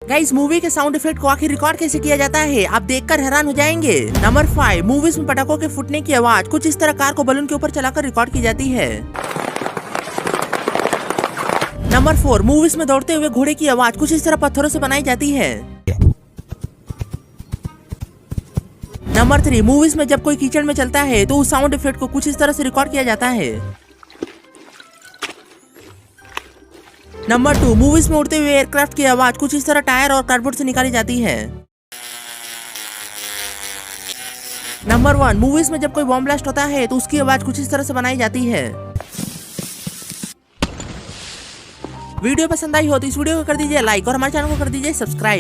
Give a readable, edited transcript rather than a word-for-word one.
Guys movie के sound effect को आखिर रिकॉर्ड कैसे किया जाता है आप देखकर हैरान हो जाएंगे। नंबर 5, मूवीज में पटाखों के फूटने की आवाज कुछ इस तरह कार को बलून के ऊपर चलाकर रिकॉर्ड की जाती है। नंबर 4, मूवीज में दौड़ते हुए घोड़े की आवाज कुछ इस तरह पत्थरों से बनाई जाती है। नंबर 3, मूवीज में जब कोई कीचड़ में चलता है तो उस साउंड इफेक्ट को कुछ इस तरह से रिकॉर्ड किया जाता है। नंबर 2, मूवीज में उड़ते हुए एयरक्राफ्ट की आवाज कुछ इस तरह टायर और कार्डबोर्ड से निकाली जाती है। नंबर 1, मूवीज में जब कोई बॉम्ब ब्लास्ट होता है तो उसकी आवाज कुछ इस तरह से बनाई जाती है। वीडियो पसंद आई हो तो इस वीडियो को कर दीजिए लाइक और हमारे चैनल को कर दीजिए सब्सक्राइब।